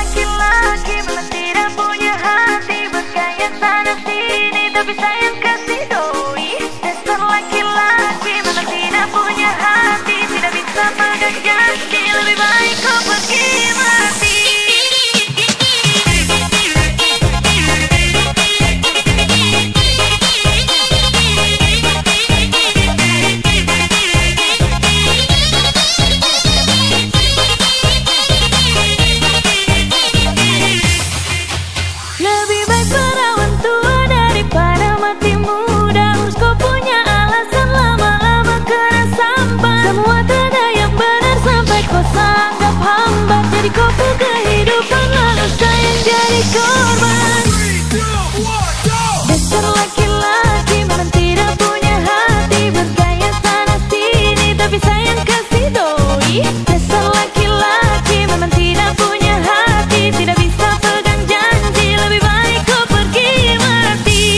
laki-laki memang tidak punya hati, bergaya sana sini tapi sayang kasih doi. Dasar laki-laki memang tidak punya hati, tidak bisa pegang janji, lebih baik kau pergi mati. Lebih baik perawan tua daripada mati muda. Urus kau punya alasan lama-lama kena sambat. Semua tak ada yang benar sampai kau sanggap hambat. Jadi kau ke kehidupan lalu sayang jadi korban. Dasar laki-laki memang tidak punya hati, bergaya sana sini tapi sayang kasih doi. Dasar laki-laki memang tidak punya hati, tidak bisa pegang janji, lebih baik kau pergi mati.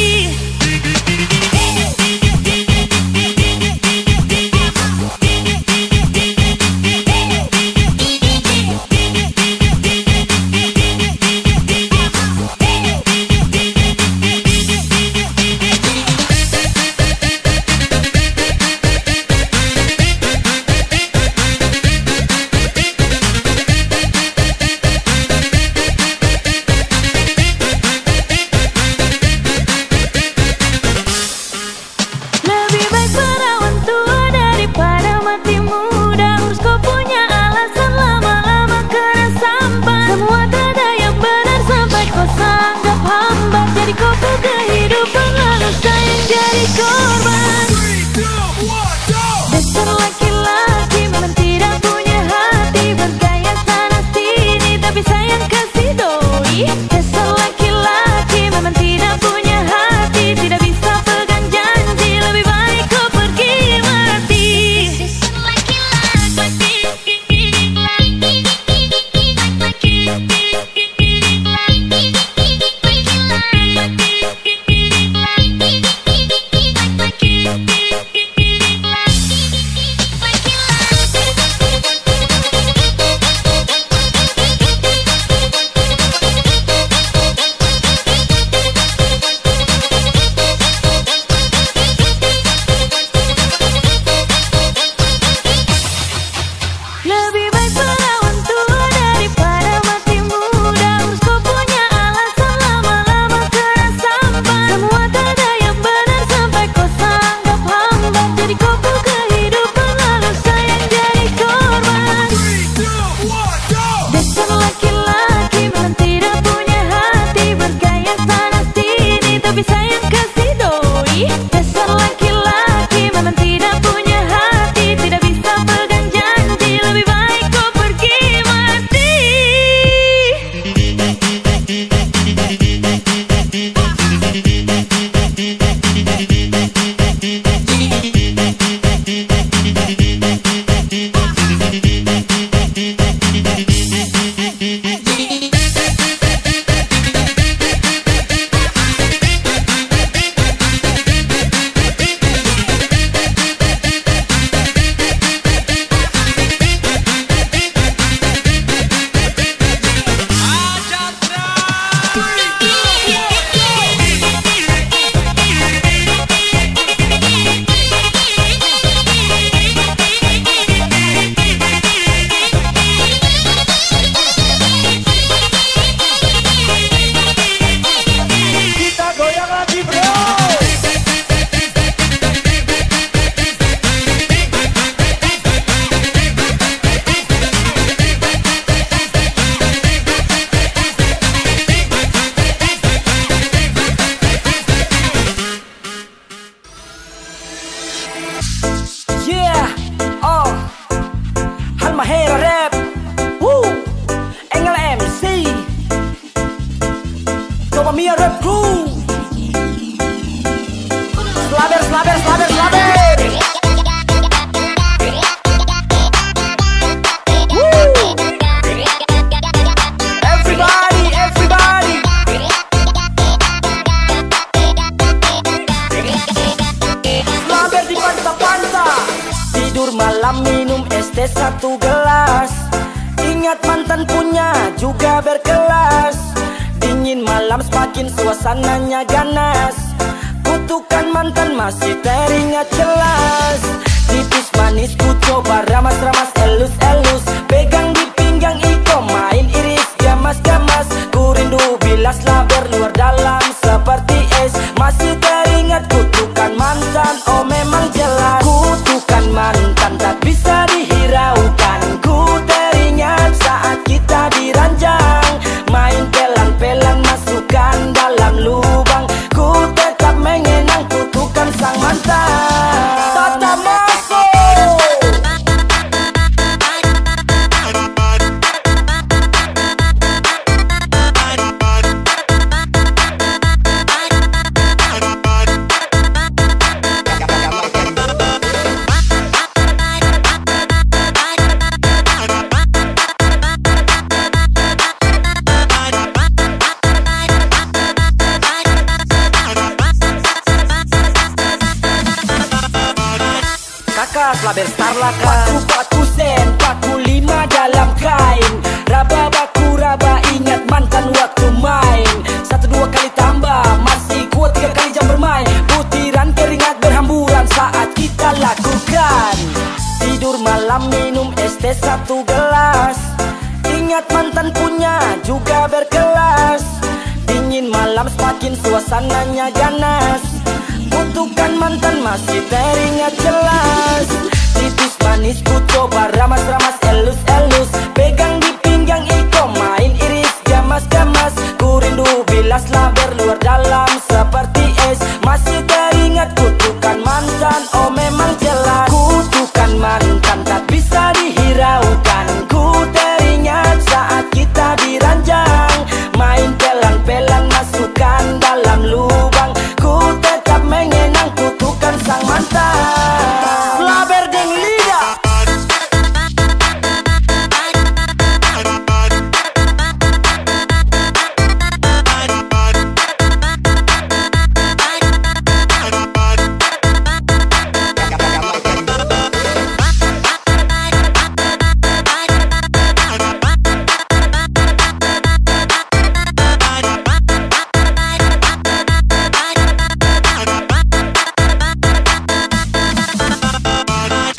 Lebih baik perawan tua daripada mati muda. Urus kau punya alasan lama-lama kena sambat. Semua tak ada yang benar sampai kau sanggap hambat. Jadi kau ke kehidupan lalu sayang jadi korban. Dasar laki-laki memang tidak punya hati, bergaya sana sini tapi sayang kasih doi. Dasar laki-laki memang tidak punya hati, tidak bisa pegang janji, lebih baik kau pergi mati. Lebih baik perawan tua daripada mati muda. Urus kau punya alasan lama-lama kena sambat. Semua tak ada yang benar sampai kau sanggap hambat. Jadi kau ke kehidupan lalu sayang jadi korban. Dasar laki-laki memang tidak punya hati, bergaya sana sini tapi sayang kasih doi. Dasar laki-laki memang tidak punya hati, tidak bisa pegang janji, lebih baik kau pergi mati. Yeah, oh, Halmahera rap, woo, Engel MC, Coba Mia rap crew, slaber, slaber, slaber, slaber. Woo, everybody, everybody. Slaber di panta-panta, tidur malam minum es teh satu gelas. Ingat mantan mantan punya juga berkelas. Dingin malam semakin suasananya ganas. Kutukan mantan masih teringat jelas. Tipis manis ku coba ramas-ramas elus-elus. Pegang di pinggang iko main iris gamas-gamas. Ku rindu bilas laber luar dalam seperti es. Masih teringat kutukan mantan, oh memang jelas. Kutukan mantan tak bisa dihiraukan. Ku teringat saat kita diranjang. Main pelan-pelan masukkan dalam lubang. Ku tetap mengenang kutukan sang mantan. Tata masuk. Slaber star laka. Paku sen, paku 5 dalam kain. Raba baku raba ingat mantan waktu main. 1-2 kali tambah, masih kuat 3 kali jam bermain. Butiran keringat berhamburan saat kita lakukan. Tidur malam minum es teh 1 gelas. Ingat mantan punya juga berkelas. Dingin malam semakin suasananya ganas. Kutukan mantan masih teringat jelas. Tipis manis ku coba ramas-ramas elus-elus. Pegang di pinggang iko main iris gamas-gamas. Ku rindu bilas laber luar dalam seperti es. Masih teringat kutukan mantan, oh memang jelas. Kutukan mantan tak bisa dihiraukan. Ku teringat saat kita diranjang. Main pelan-pelan masukkan dalam lubang. Ku tetap mengenang kutukan sang mantan. Slaber deng lidah.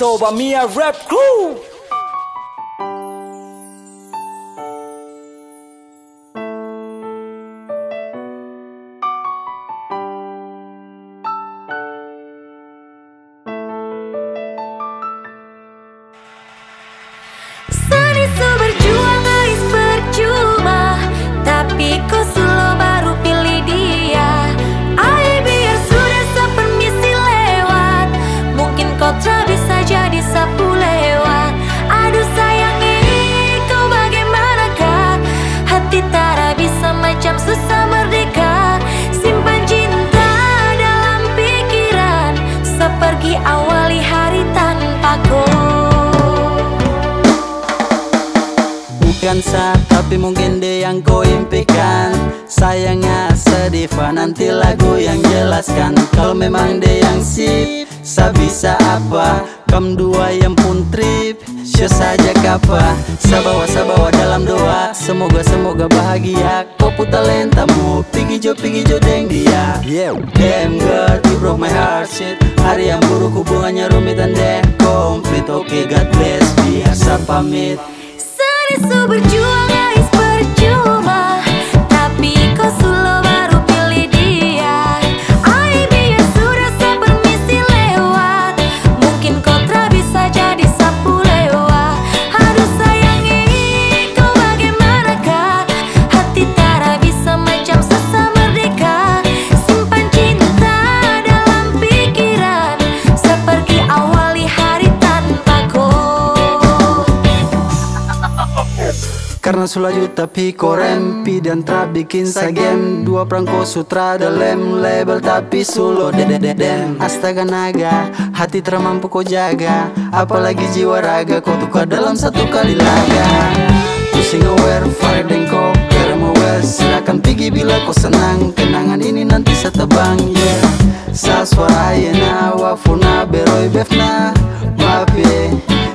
Soba Mia Rap Crew. Sanisu berjuang guys percuma, tapi kau selalu baru pilih dia. Ay biar sudah sepermisi lewat. Mungkin kau tak bisa jadi sapu lewat. Aduh sayangi kau bagaimanakah? Hati tak bisa macam susah merdeka. Simpan cinta dalam pikiran, seperti awali hari tanpa kau. Bukan sah, tapi mungkin dia yang kau impikan. Sayangnya sedih, nanti lagu yang jelaskan. Kalau memang dia yang sip, sa bisa apa? Kam dua yang pun trip, show saja kapa. Sabawa dalam doa, semoga bahagia. Kau pun talentamu, pigi jo deng dia. Yeah, damn God, you broke my heart shit. Hari yang buruk hubungannya rumit dan deh komplit. Oke, God bless, biasa pamit. Sanisu berjuang guys percuma, tapi kau selalu baru pilih dia. Ay biar sudah sepermisi lewat. Mungkin kau tak bisa jadi sapu lewat. Aduh sayangi kau bagaimanakah? Hati tak bisa macam susah merdeka. Simpan cinta dalam pikiran, seperti awali hari tanpa kau. Karena sulaju tapi korempi dan tra bikin sagem. Dua perangko sutra dalam label tapi sulo dedededem. Astaga naga, hati termampu kau jaga. Apalagi jiwa raga kau tukar dalam satu kali laga. Pusing aware, fire dan kau kerem aware. Silakan pergi bila kau senang. Kenangan ini nanti setebang, yeah. Sa suara ayana, wafuna beroi befna. Maaf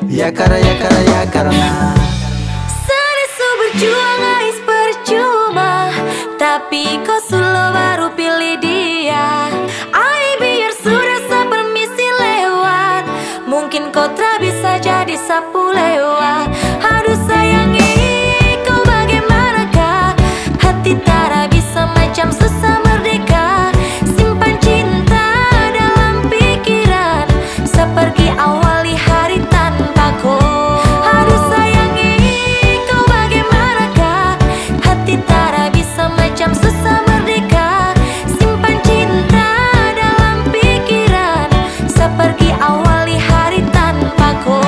ya karena Sanisu Tapi kok sulo baru pilih dia. Ai biar sudah sepermisi lewat. Mungkin kau tak bisa jadi sapu lewat. Aduh sayangi, kau bagaimanakah? Hati tak bisa macam susah merdeka. Simpan cinta dalam pikiran, seperti awali hari tanpaku. Aduh sayangi, kau bagaimanakah? Hati tak bisa macam susah merdeka. Simpan cinta dalam pikiran, seperti awali hari tanpaku.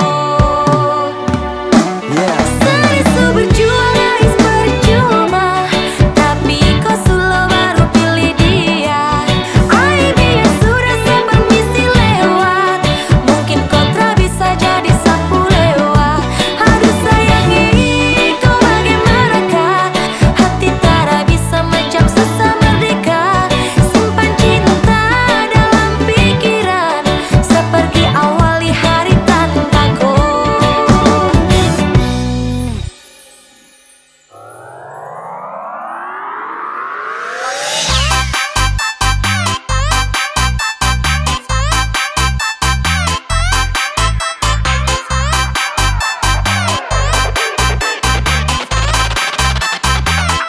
Serisu berjuang guys percuma, tapi kau sulo baru pilih dia. Ai biar sudah sepermisi lewat. Mungkin kau tak bisa jadi sapu lewat. Aduh sayangi, kau bagaimanakah? Hati tak bisa macam susah merdeka. Simpan cinta dalam pikiran, seperti awali hari tanpaku.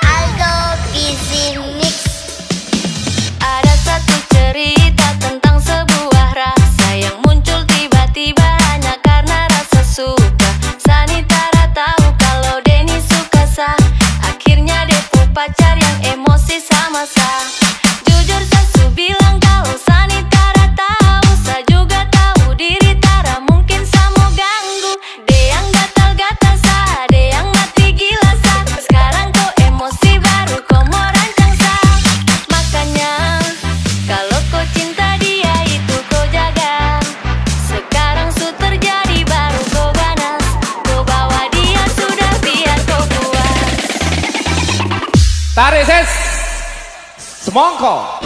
Aldo Busy Mix. Ada satu cerita tentang sebuah rasa yang muncul tiba-tiba hanya karena rasa suka. Sani Tara tahu kalau Denny suka Sa. Akhirnya Depu pacar yang emosi sama Sa. Jujur Sasu bilang kalau Sani Tara tahu, Sa juga tahu diri Tara mungkin Sa mau ganggu. Dia yang gatal-gatal Sa, dia yang mati gila Sa. Sekarang kau emosi baru kau mau rancang Sa. Makanya kalau kau cinta dia itu kau jaga. Sekarang su terjadi baru kau ganas. Kau bawa dia sudah biar kau puas. Tarik ses semongko.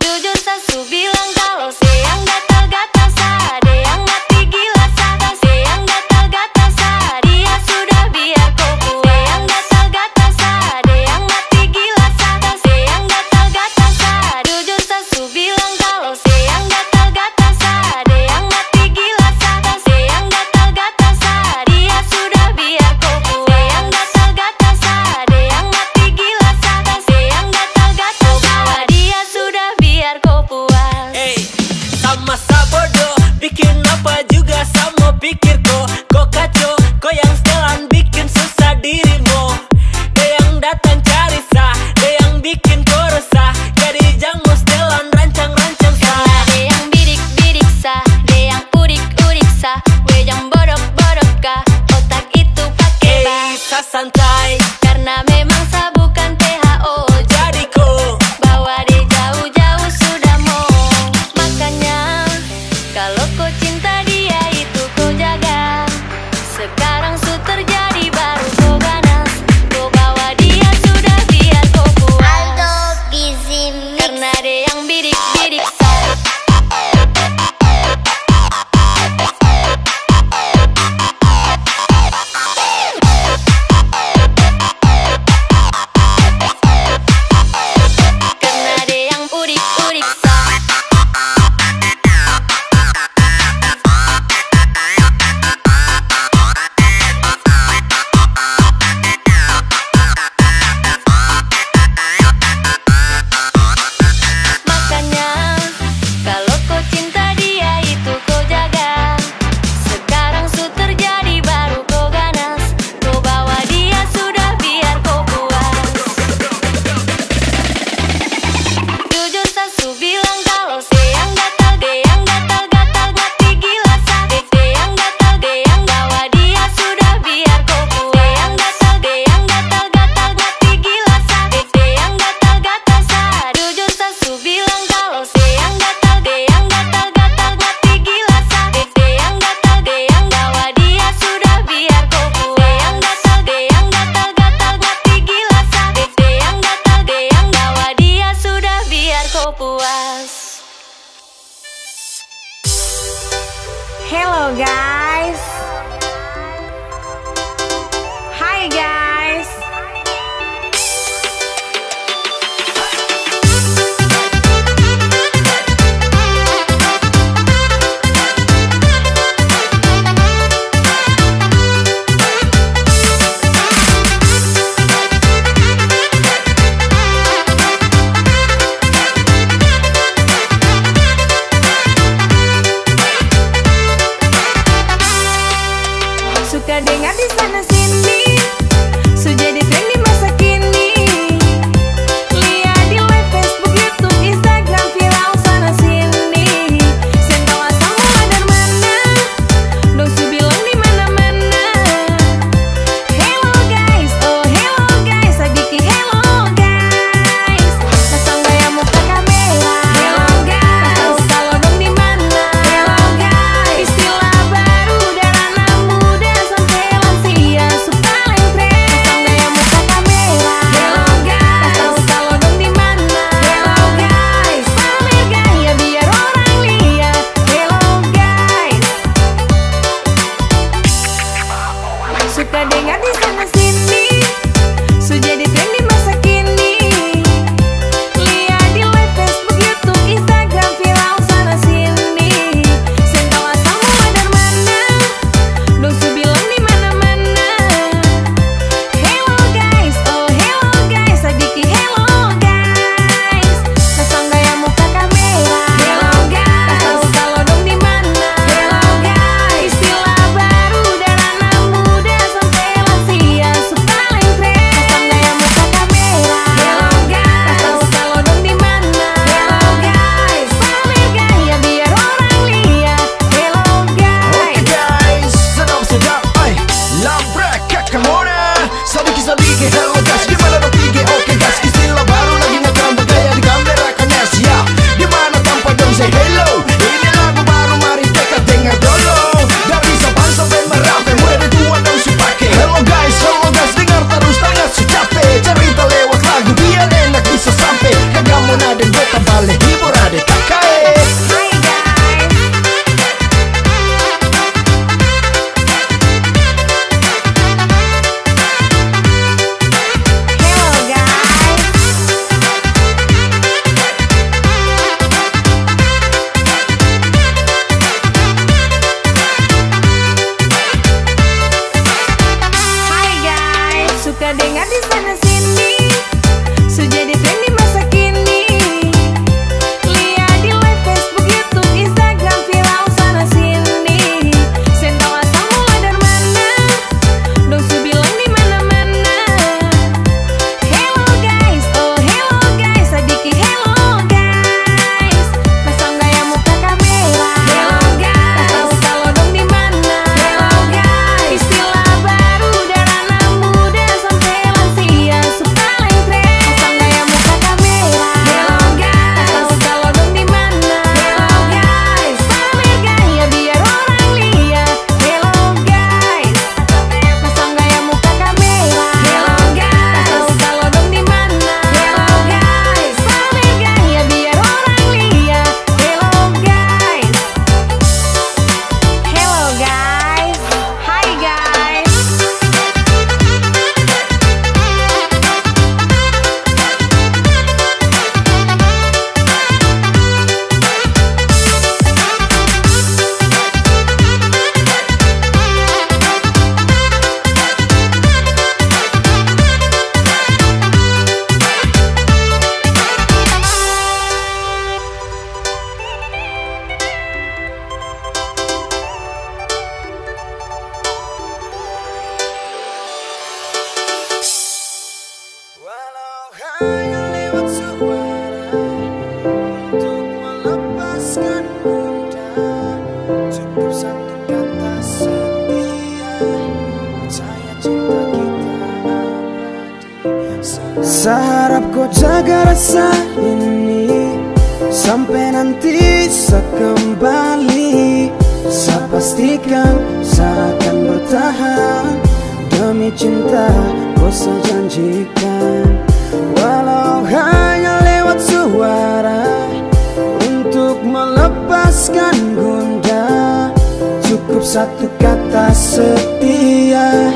Jujur Sasu bilang kalau si yang gatal-gatal Sa, dia yang mati gila Sa. Si yang gatal-gatal Sa, dia sudah biar kau puas. Si yang gatal-gatal Sa, dia yang mati gila Sa. Si yang gatal-gatal Sa, jujur Sasu bilang kalau si yang gatal-gatal Sa, dia yang mati gila Sa. Si yang gatal-gatal Sa, dia sudah biar kau puas. Si yang gatal-gatal Sa, dia yang mati gila Sa. Si yang gatal-gatal bawa dia sudah biar kau puas. Hey, sama-sama bodoh, bikin apa juga sama pikir kok kacau, kok yang setelan bikin susah dirimu. Dia yang datang cari Sa, dia yang bikin kau resah. Jadi jangan setelan rancang-rancang Sa. Karena dia yang bidik-bidik Sa, dia yang udik-udik Sa. We yang bodok-bodok Kak, otak itu pakai Hey, bas. Sa santai, Karena memang Sa bukan THO, jadi kau bawa dia jauh-jauh sudah mau. Makanya kalau kau cinta dia itu kau jaga. Sekarang su terjadi baru kau ganas. Kau bawa dia sudah biar kau puas. Aldo Busy Mix. Karena dia yang bidik-bidik Sa. suka dengar di sana sini, so jadi tren di masa kini. Lihat di live Facebook, YouTube, Instagram, viral sana sini. Sen tahu asalmu dari mana, dong su bilang di mana-mana. Hello guys, oh hello guys, adiki hello guys. Sosok gaya muka kamera, hello guys. Tahu kalau dong di mana, hello guys. Istilah baru dari anak muda sampai lansia, su paling keren. Sosok gaya muka kamera, hello guys. Tahu kalau dong di mana, hello guys. Pamer gaya biar orang lihat, hello guys. guys, sedap, ay, lambrek kakamona. Sabiki, hello guys, gimana dong tinggi? Oke guys, istilah baru lagi ngetrend bergaya di kamera kanes ya. Dimana tanpa dong say hello. Ini lagu baru, mari dekat dengar dulu. Dari Sabang sampai Merauke, mulai dari tua dong su pake. Hello guys, dengar terus tangan su capek. Cerita lewat lagu biar enak bisa sampai. Kagak mau nada beta balik hibur adek kakak. Hi guys. Hello guys. Hai guys, suka dengar di sana sini, so jadi tren di masa kini. Lihat di live Facebook, YouTube, Instagram, viral sana sini. Sen tahu asalmu dari mana, dong su bilang di mana-mana. Hello guys, oh hello guys, adiki hello guys. Pasang gaya muka kamera, hello guys. Tahu kalau dong di mana, hello guys. Istilah baru dari anak muda sampai lansia, su paling keren. Pasang gaya muka kamera, hello guys. Tahu kalau dong di mana, hello guys. Pamer gaya biar orang lihat, hello guys. Pasang gaya muka kamera, hello guys. Tahu kalau dong di mana, hello guys. Pamer gaya biar orang lihat, hello guys. Hello guys, hi guys. Walau hanya lewat suara untuk melepaskan bunda, cukup satu kata setia, percaya cinta kita abadi. Seharap kau jaga rasa ini sampai nanti saya kembali. Saya pastikan saya akan bertahan demi cinta. Kau saya janjikan, walau hanya lewat suara untuk melepaskan gundah, cukup satu kata setia,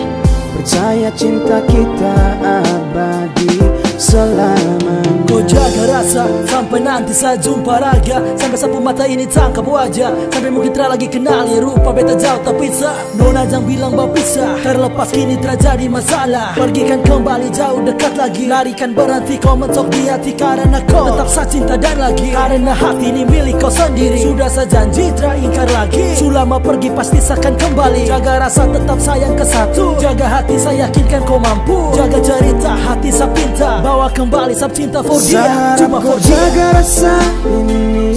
percaya cinta kita abadi selamanya. Kau jaga rasa sampai nanti saya jumpa raga, sampai sapu mata ini tangkap wajah, sampai mungkin telah lagi kenali rupa beta jauh tak bisa. Nona jangan bilang berpisah, terlepas kini terjadi masalah. Pergikan kembali jauh dekat lagi, larikan berhenti kau mentok di hati. Karena kau tetap saya cinta dan lagi, karena hati ini milik kau sendiri. Sudah saya janji tak ingkar lagi, selama pergi pasti saya akan kembali. Jaga rasa tetap sayang ke satu, jaga hati saya yakinkan kau mampu. Jaga cerita hati saya pinta, bawa kembali sab cinta for dia, cuma for dia. Jaga rasa ini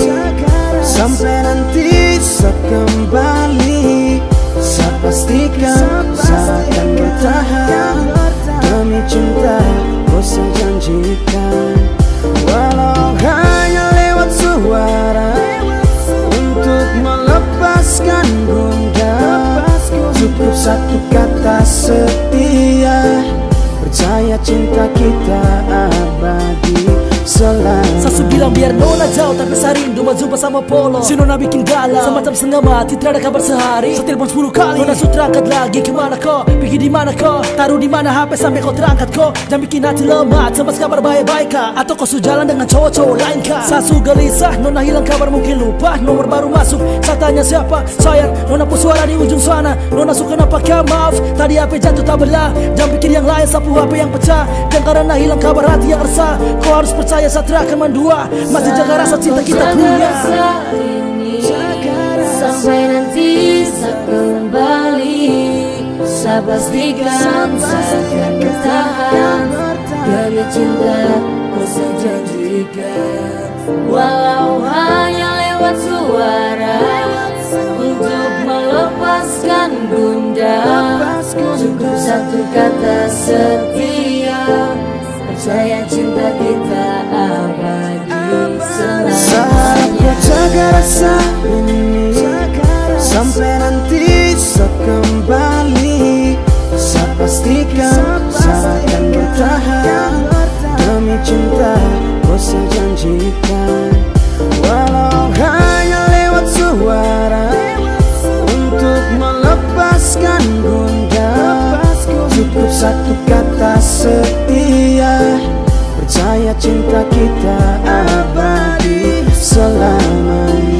sampai nanti saya kembali. Saya pastikan saya akan bertahan demi cinta. Kau saya janjikan, walau hanya lewat suara untuk melepaskan gundah, cukup satu kata setia, percaya cinta kita abadi selalu. Sasu bilang biar nona jauh tapi sarindu mau jumpa sama Polo. Si nona bikin galau semacam setengah mati, tidak ada kabar sehari. Setelepon 10 kali, nona su terangkat lagi. Kemana kau? Pergi di mana kau? Taruh di mana HP sampai kau terangkat kau? Jangan bikin hati lemah, cemas kabar baik-baik kah? Atau kau su jalan dengan cowok-cowok lain kah? Sasu gelisah, nona hilang kabar mungkin lupa. Nomor baru masuk, saya tanya siapa? Sayang, nona pun suara di ujung sana. Nona su kenapa kau maaf? Tadi HP jatuh tak belah. Jangan pikir yang lain, sapu HP yang pecah. Dan karena hilang kabar hati yang resah, kau harus percaya Satria akan mendua. Masih jaga rasa cinta kita punya. Sampai nanti saya kembali, saya pastikan saya akan bertahan demi cinta kau saya janjikan. Walau hanya lewat suara, untuk melepaskan gundah, cukup satu kata setia, percaya cinta kita abadi selamanya. Saya jaga rasa ini sampai nanti saya kembali. Saya pastikan saya akan bertahan demi cinta kau saya janjikan. Walau hanya lewat suara, untuk melepaskan gundah, cukup satu kata setia, percaya cinta kita abadi selamanya.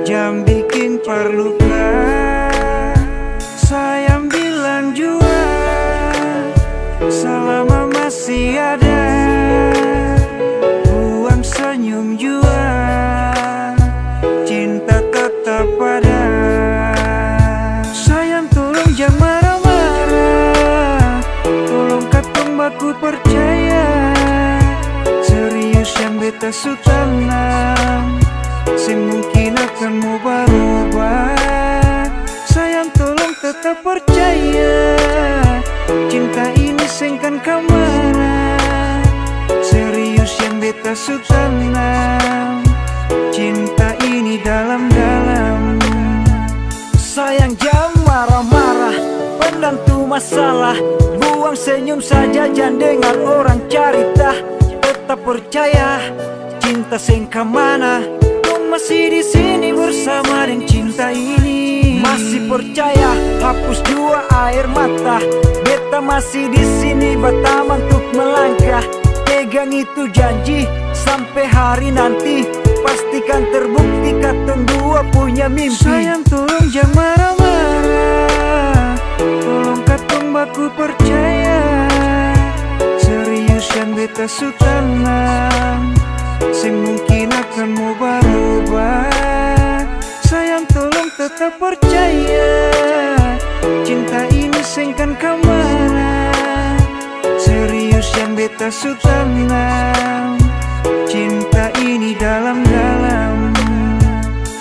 jam bikin perluka. Sayang bilang jua selama masih ada, buang senyum jua, cinta tetap ada. Sayang tolong jangan marah-marah, tolong katong baku percaya. Serius yang beta sutanam, sing mungkin akan mau berubah. Sayang tolong tetap percaya, cinta ini sengkan kamana. Serius yang beta sutanam, cinta ini dalam-dalam. Sayang jangan marah-marah, pendam tu masalah. Buang senyum saja, jangan dengar orang cerita. Tetap percaya, cinta sengka mana. Kau masih di sini bersama dengan cinta ini. Masih percaya, hapus jua air mata. Beta masih di sini bertaman untuk melangkah. Pegang itu janji sampai hari nanti, pastikan terbukti katong dua punya mimpi. Sayang tolong jangan marah-marah, tolong katong baku percaya. Serius yang beta sutanam, sing mungkin akan mau berubah. Sayang tolong tetap percaya, cinta ini sengkan kamana. Serius yang beta sutanam, cinta ini dalam-dalam.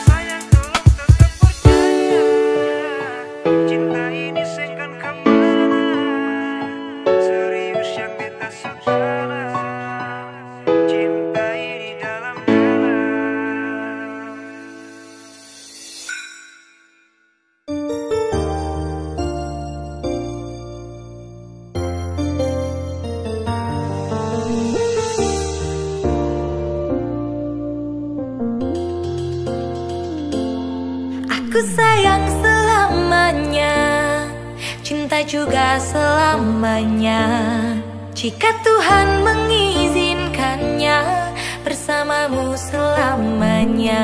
Sayang tolong tetap percaya, cinta ini sengkan kamana. Serius yang beta sutanam, cinta ini dalam-dalam. Aku sayang selamanya, cinta juga selamanya. Jika Tuhan mengizinkannya, bersamamu selamanya.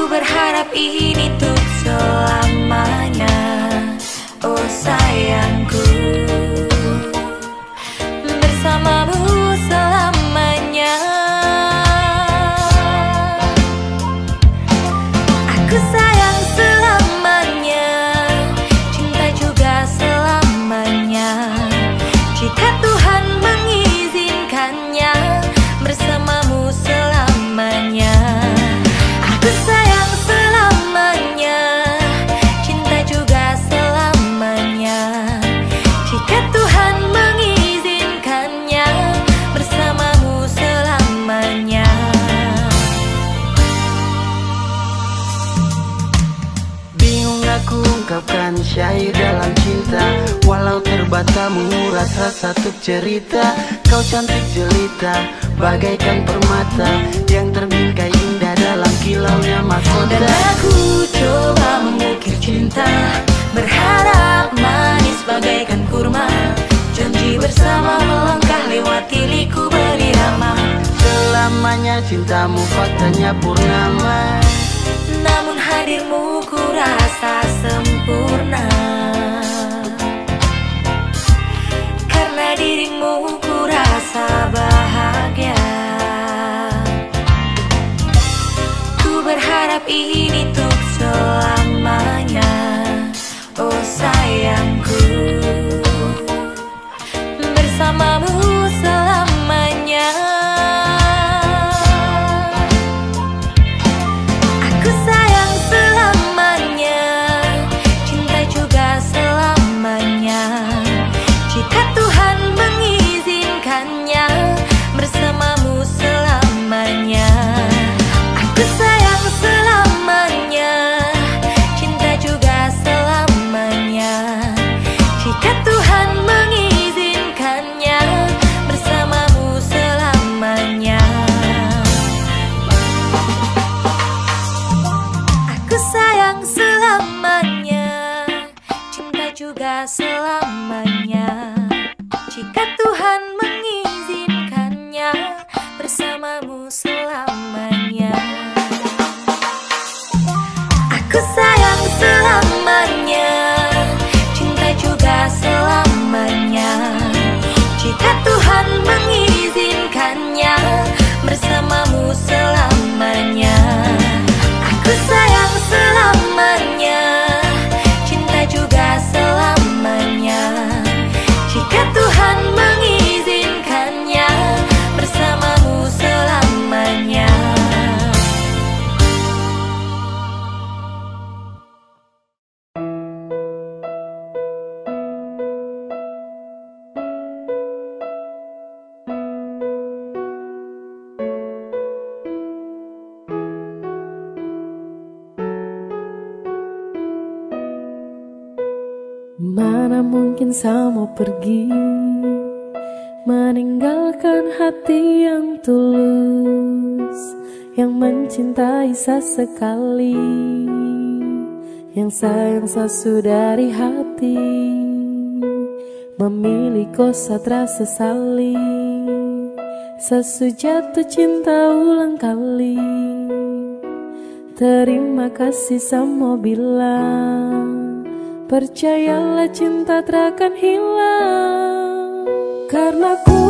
berharap ini untuk selamanya. Oh sayangku, bersamamu selamanya. Aku sayang selamanya, cinta juga selamanya. Jika Tuhan mengizinkannya, bersamamu selamanya. Aku sayang selamanya, cinta juga selamanya. Jika Tuhan mengizinkannya, bersamamu selamanya. Bingung aku ungkapkan syair dalam cinta, walau terbata menguras rasa untuk cerita. Kau cantik jelita, bagaikan permata yang terbingkai indah dalam kilaunya mahkota. Dan aku coba mengukir cinta, berharap manis bagaikan kurma. Janji bersama melangkah lewati liku berirama. Selamanya cintamu faktanya purnama, namun hadirmu ku rasa sempurna. Karena dirimu ku rasa bahagia. menganggap ini untuk selamanya. Oh sayangku, bersamamu selamanya. Aku sayang selamanya, cinta juga selamanya. Jika Tuhan mengizinkannya, bersamamu selamanya. Aku sayang selamanya, cinta juga selamanya. Jika Tuhan mengizinkannya, bersamamu selamanya. Aku sayang selamanya, cinta juga selamanya. Jika Tuhan mengizinkannya, bersamamu selamanya. Aku sayang selamanya, cinta juga selamanya. Jika Tuhan mengizinkannya, bersamamu selamanya. Aku sayang selamanya, cinta juga selamanya. Jika Tuhan mengizinkannya, bersamamu selamanya. Mana mungkin saya mau pergi, meninggalkan hati yang tulus, yang mencintai sesekali, yang sayang sesudah dari hati, memilih kau satra sesali, sesujatuh cinta ulang kali. Terima kasih sama bilang, percayalah cinta takkan hilang. Karena ku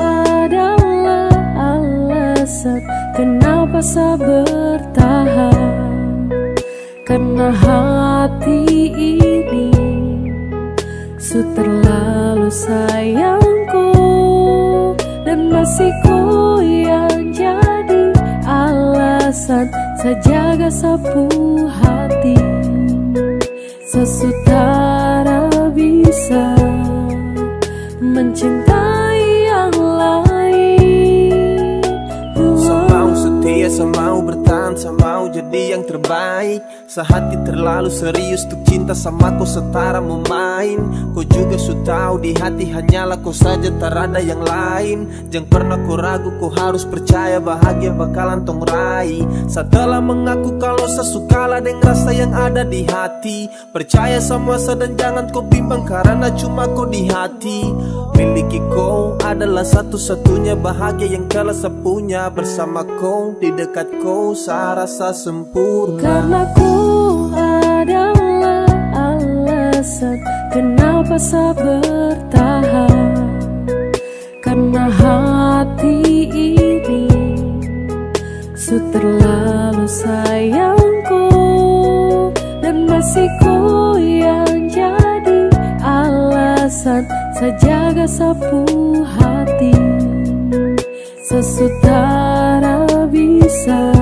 adalah alasan kenapa saya bertahan. Karena hati ini su terlalu sayangku, dan masih ku yang jadi alasan saya jaga sapu hati. Sesutara bisa mencintai yang lain. Saya mau setia, saya mau bertahan, saya mau jadi yang terbaik. Sehati terlalu serius untuk cinta sama kau setara memain. Kau juga sudah tahu di hati hanyalah kau saja, tak ada yang lain. Jangan pernah kau ragu, kau harus percaya bahagia bakalan tong raih. Setelah mengaku kalau sesukalah dengan rasa yang ada di hati, percaya sama saya dan jangan kau bimbang karena cuma kau di hati. Miliki kau adalah satu-satunya bahagia yang telah saya punya. Bersama kau, di dekat kau, saya rasa sempurna. Karena ku adalah alasan kenapa saya bertahan. Karena hati ini su terlalu sayangku, dan masih ku yang jadi alasan saya jaga sapu hati. Sesutara bisa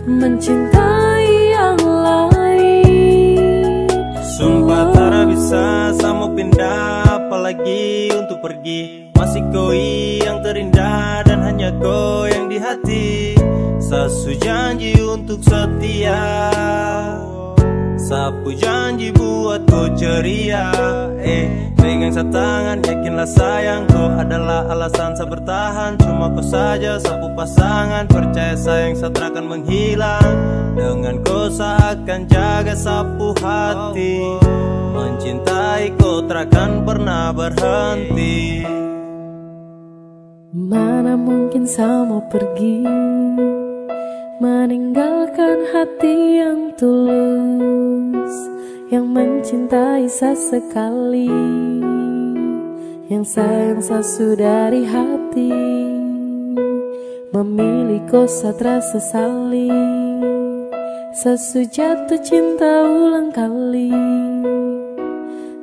mencintai yang lain. Sumpah tak bisa sama pindah, apalagi untuk pergi. Masih kau yang terindah dan hanya kau yang di hati. Sasu janji untuk setia, sapu janji buat kau ceria. Pegang sa tangan, yakinlah sayang, kau adalah alasan saya bertahan. Cuma kau saja sapu pasangan, percaya sayang saya takkan menghilang. Dengan kau saya akan jaga sapu hati, mencintai kau takkan pernah berhenti. Mana mungkin saya mau pergi, meninggalkan hati yang tulus, yang mencintai sesekali, yang sayang sesudah dari hati, memilih kau satra sesali. Sesu jatuh cinta ulang kali.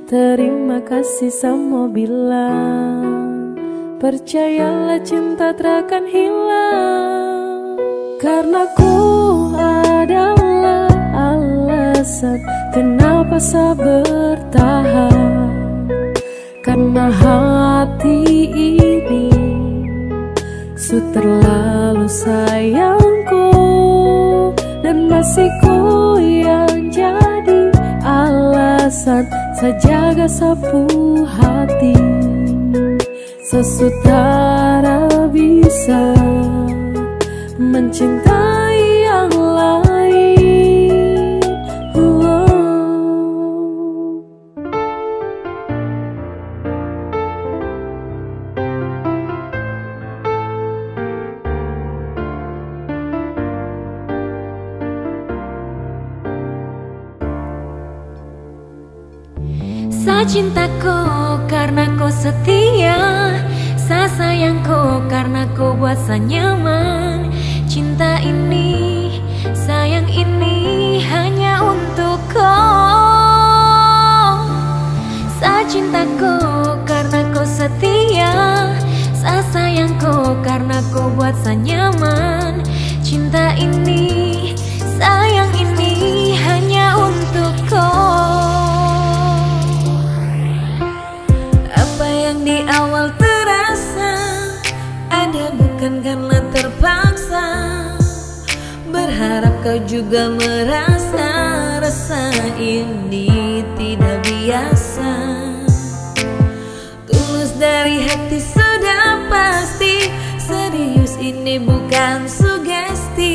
Terima kasih sama bilang, percayalah cinta takkan hilang. Karena ku adalah alasan kenapa saya bertahan. Karena hati ini su terlalu sayangku, dan masih ku yang jadi alasan sejaga sapu hati. Sesutara bisa mencintai yang lain. Sa cinta kau karena kau setia, sa sayang kau karena kau buat sa nyaman. Cinta ini, sayang ini hanya untuk kau. Sa cinta kau karena kau setia, sa sayang kau karena kau buat sa nyaman. Cinta ini, sayang ini hanya untuk kau. Di awal terasa ada bukan karena terpaksa. Berharap kau juga merasa rasa ini tidak biasa. Tulus dari hati sudah pasti, serius ini bukan sugesti.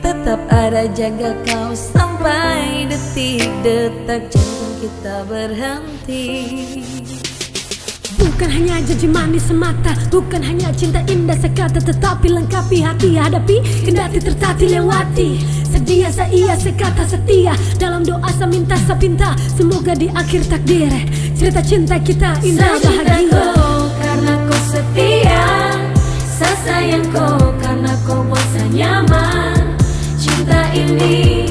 Tetap ada jaga kau sampai detik-detak jantung kita berhenti. Bukan hanya janji manis semata, bukan hanya cinta indah sekata, tetapi lengkapi hati hadapi, kendati tertati lewati. Sedia saya sekata setia, dalam doa saya minta sepinta, semoga di akhir takdir cerita cinta kita indah bahagia. Kau karena kau setia, saya sayang kau karena kau buat saya nyaman. Cinta ini,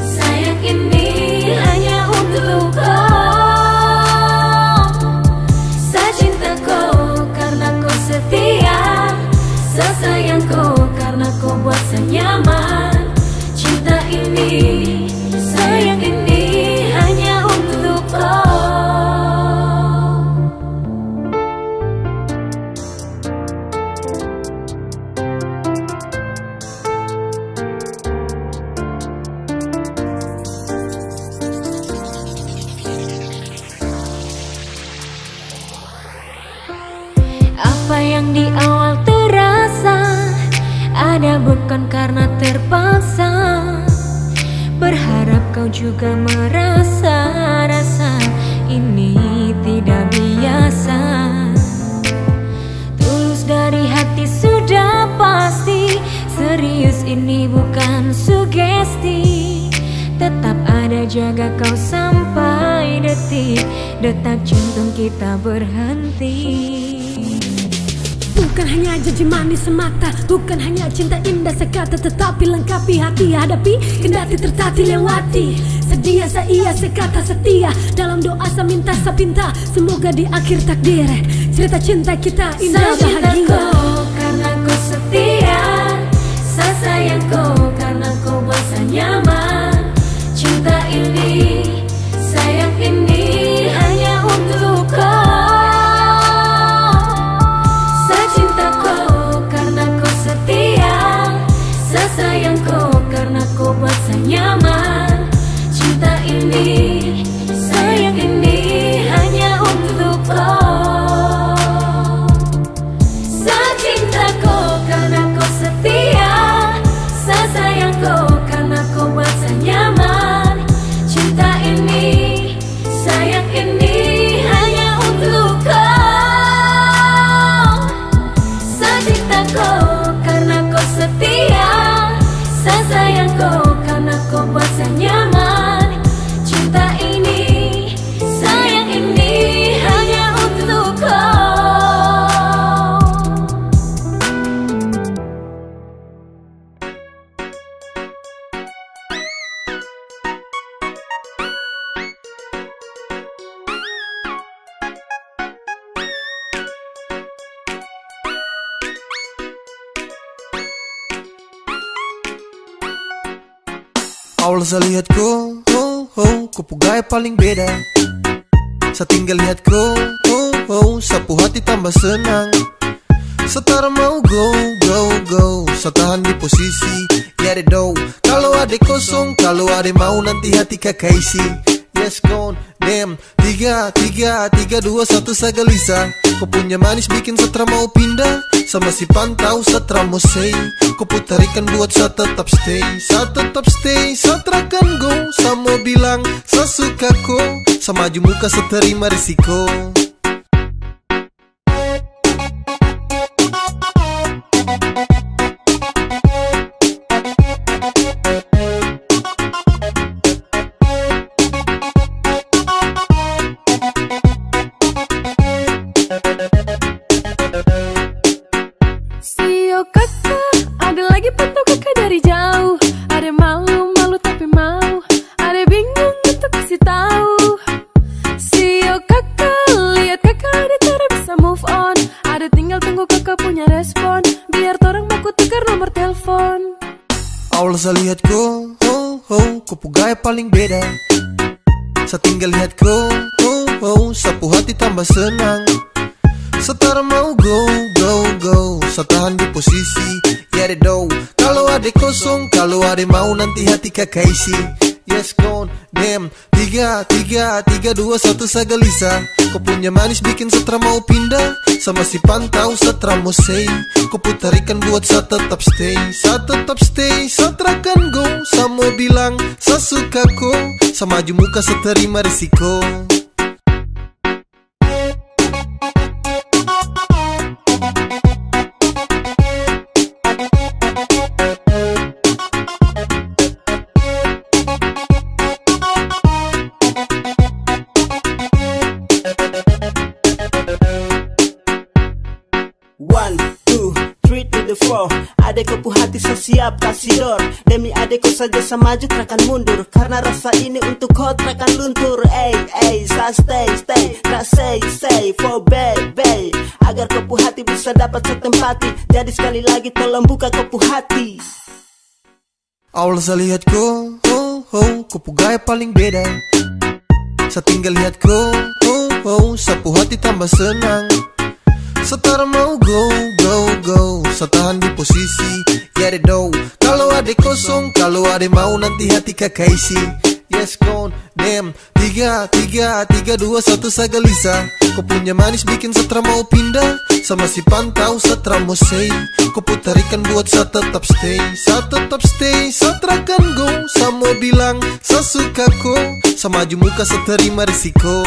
sayang ini hanya untuk kau. Saya sayang kau karena kau buat saya nyaman. Cinta ini, sayang ini hanya untuk kau. Apa yang di awal terasa ada bukan karena terpaksa. Berharap kau juga merasa rasa ini tidak biasa. Tulus dari hati sudah pasti, serius ini bukan sugesti. Tetap ada jaga kau sampai detik-detak jantung kita berhenti. Bukan hanya janji manis semata, bukan hanya cinta indah sekata, tetapi lengkapi hati hadapi, kendati tertati lewati. Sedia saya sekata setia, dalam doa saya minta sepinta, semoga di akhir takdir cerita cinta kita indah bahagia. Saya cinta kau karena kau setia, saya sayang kau karena kau buat saya nyaman. Cinta ini, sayang ini hanya untuk kau. Sayang kau karena kau buat saya nyaman. Cinta ini, sayang ini hanya untuk kau. Saya cinta kau karena kau setia, saya sayang kau karena kau buat saya nyaman. Cinta ini, sayang ini hanya untuk kau. Saya cinta kau karena kau setia, saya sayang kau karena kau buat saya nyaman. Cinta ini, sayang ini hanya untuk kau. Awal saya lihat kau, kau gaya paling beda. Saya tinggal lihat kau, sapu hati tambah senang. Setara mau go, saya tahan di posisi. Ya de do, kalau ada kosong, kalau ada mau nanti hati kakak isi. Yes gone, damn, 3, 2, 1 saya gelisah. Kau punya manis bikin setra mau pindah. Sama si pantau setra mau say. Kau putarikan buat saya tetap stay. Saya terakan go. Saya mau bilang, saya suka kau. Saya maju muka, saya terima risiko. Awal saya lihat kau, kau gaya paling beda. Saya tinggal lihat kau, sapu hati tambah senang. Setara mau go, saya tahan di posisi. Ya de do, kalau ada kosong, kalau ada mau nanti hati kakak isi. Yes gone, damn, 3, 2, 1 saya gelisah. Kau punya manis bikin setra mau pindah. Sama si pantau setra mau say. Kau putarikan buat saya tetap stay. Saya terakan go. Saya mau bilang, saya suka kau. Saya maju muka, saya terima risiko. Adek kau hati saya siap kasih door. Demi adekku saja saya maju terakan mundur. Karena rasa ini untuk kau terakan luntur. Saya stay, tak say for baby. Agar kau hati bisa dapat setempati. Jadi sekali lagi tolong buka kau hati. Awal saya lihat kau gaya paling beda. Saya tinggal lihat kau, sapu hati tambah senang. Setara mau go, saya tahan di posisi. Ya de do, kalau ada kosong, kalau ada mau nanti hati kakak isi. Yes gone, damn, 3, 2, 1 saya gelisah. Kau punya manis bikin setra mau pindah. Sama si pantau setra mau say. Kau putarikan buat saya tetap stay. Saya terakan go. Saya mau bilang, saya suka kau. Saya maju muka, saya terima risiko.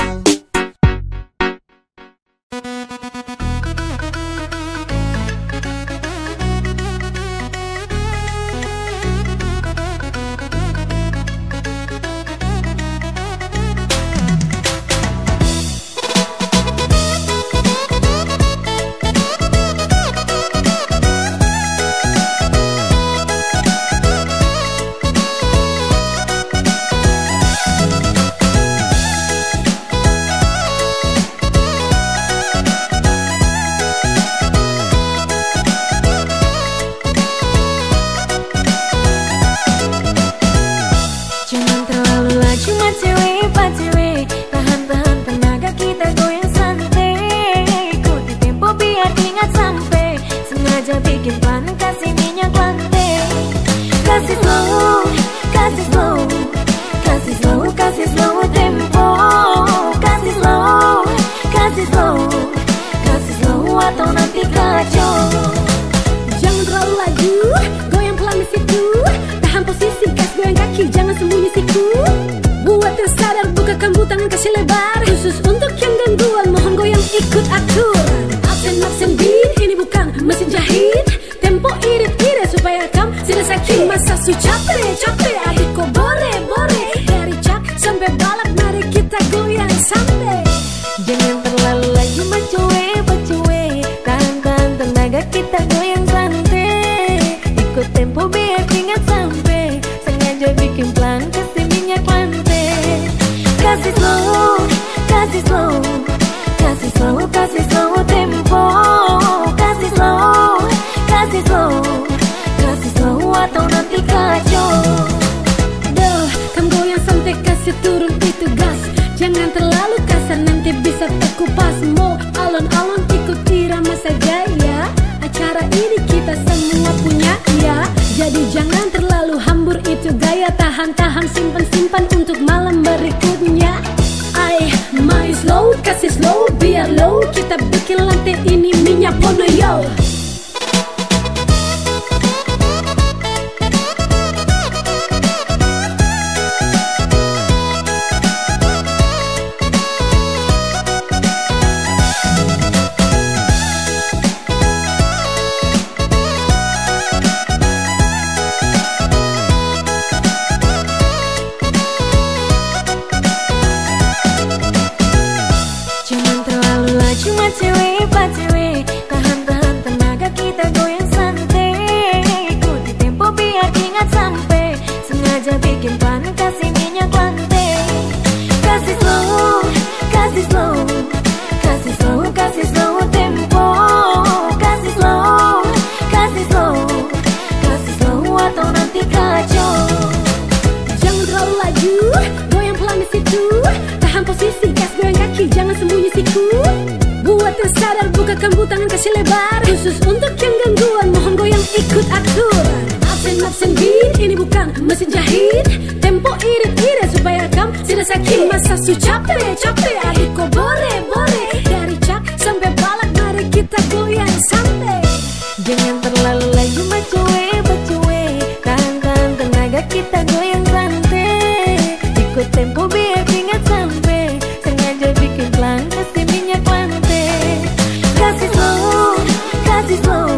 Bikin plan kasih minyak lantai. Kasih slow, kasih slow, kasih slow, kasih slow tempo. Kasih slow, kasih slow, kasih slow atau nanti kacau. Jangan terlalu laju, goyang pelan di situ. Tahan posisi, gas goyang kaki, jangan sembunyi siku. Buat yang sadar, bukakan tangan kasih lebar. Khusus untuk yang gangguan, mohon goyang ikut atur. Absen beat, ini bukan mesin jahit. Tempo irit-irit supaya kamu tidak sakit. Masa su capek, adik kau bore. Dari cak sampai balap, mari kita goyang sampai. Jangan terlalu laju bacuwe. Tahan tenaga kita goyang santai. Ikut tempo biar ingat sampai. Sengaja bikin plan kasih minyak lantai. Kasih slow, kasih slow, kasih slow, kasih slow tempo. Kasih slow, kasih slow, kasih slow atau nanti kacau. serta kupas mo. Alon-alon ikuti irama saja ya. Acara ini kita semua punya ya. Jadi jangan terlalu hambur itu gaya. Tahan-tahan simpan-simpan untuk malam berikutnya. Main slow, kasih slow, biar low. Kita bikin lantai ini minyak pono yo. Cuma cewek, pak cewek, tahan-tahan tenaga kita goyang santai. Ikuti tempo biar ingat sampai. Sengaja bikin panas kasih minyak lantai. Kasih slow, kasih slow, kasih slow, kasih slow tempo. Kasih slow, kasih slow, kasih slow atau nanti kacau. Jangan terlalu laju, goyang pelan di situ. Tahan posisi, gas goyang kaki, jangan sembunyi siku. Buat yang sadar bukakan tangan kasih lebar. Khusus untuk yang gangguan mohon goyang ikut aturan. Absen beat ini bukan mesin jahit. Tempo irit-irit supaya kamu tidak sakit. Masa su capek adik kok boleh. Dari cak sampai balak mari kita goyang santai. Jangan terlalu laju bacuwe. Tahan-tahan tenaga kita goyang santai. Ikut tempo biar ingat sampai. Sengaja bikin pelan kasih minyak lantai. Kasih slow, kasih slow,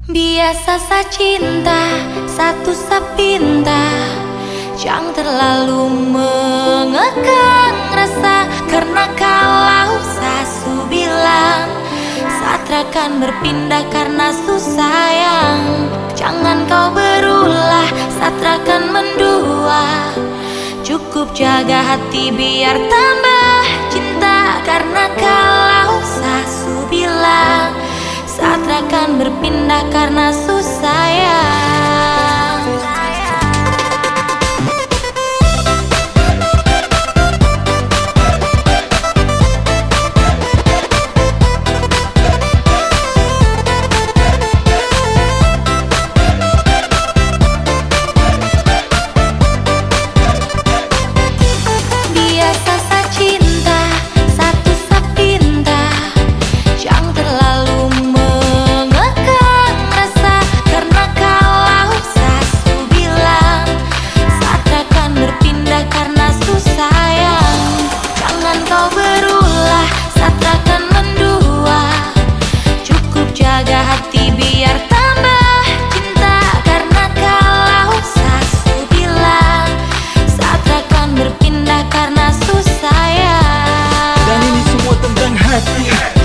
Biasa sa cinta, satu sapinta, jangan terlalu mengekang rasa. Karena kalau sasu bilang Satra kan berpindah karena susayang. Jangan kau berulah, Satra kan mendua. Cukup jaga hati biar tambah cinta. Karena kalau sasu bilang Satra kan berpindah karena susayang.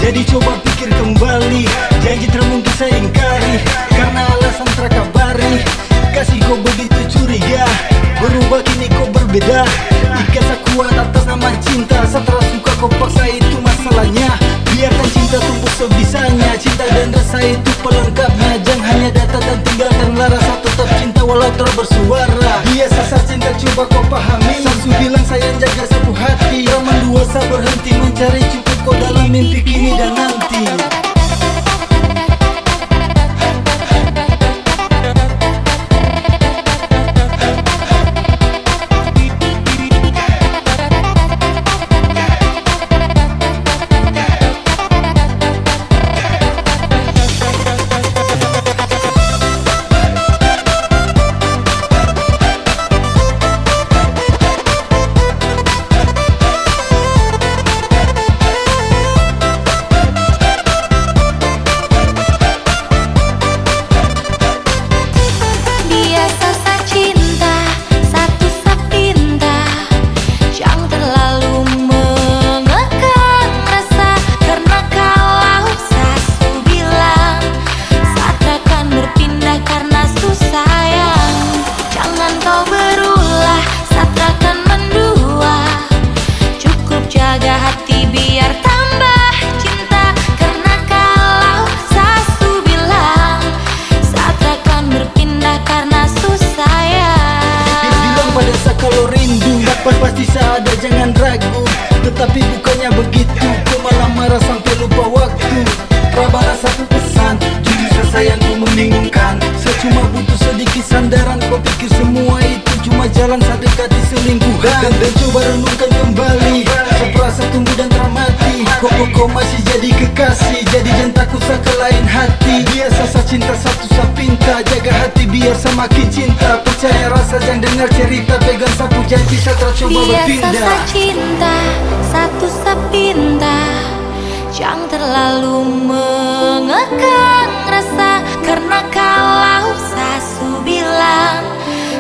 Jadi coba pikir kembali, janji termungkin saya ingkari. Karena alasan terkabari, kasih kau begitu curiga. Berubah kini kau berbeda, ikatan kuat atas nama cinta. Setelah suka kau paksa itu masalahnya. Biarkan cinta tumbuh sebisanya. Cinta dan rasa itu pelengkapnya. Jangan hanya datang dan tinggalkanlah rasa. Tetap cinta walau terus bersuara. Biasa saja cinta coba kau pahami. Samsu bilang sayang jaga satu hati. Raman dua sa berhenti mencari cukup kau dalam mimpi kini dan nanti. Pasti ada jangan ragu. Tetapi bukannya begitu, kau malah marah sampai lupa waktu. Rabara satu pesan, jujur sayang kau membingungkan. Saya cuma butuh sedikit sandaran. Kau pikir semua itu cuma jalan saat dekati selingkuhan. Dan coba renungkan kembali, seperasa tumbuh dan teramati. Kau masih jadi kekasih, jadi jangan takut ke lain hati. Biasa sa cinta satu sa pinta, jaga hati biar semakin cinta. Percaya rasa jangan dengar cerita, pegang sapu janji Satra coba berpindah. Biasa sa cinta satu sa pinta, jangan terlalu mengekang rasa. Karena kalau sasu bilang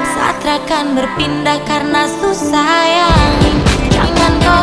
Satra kan berpindah karena susayang. Jangan kau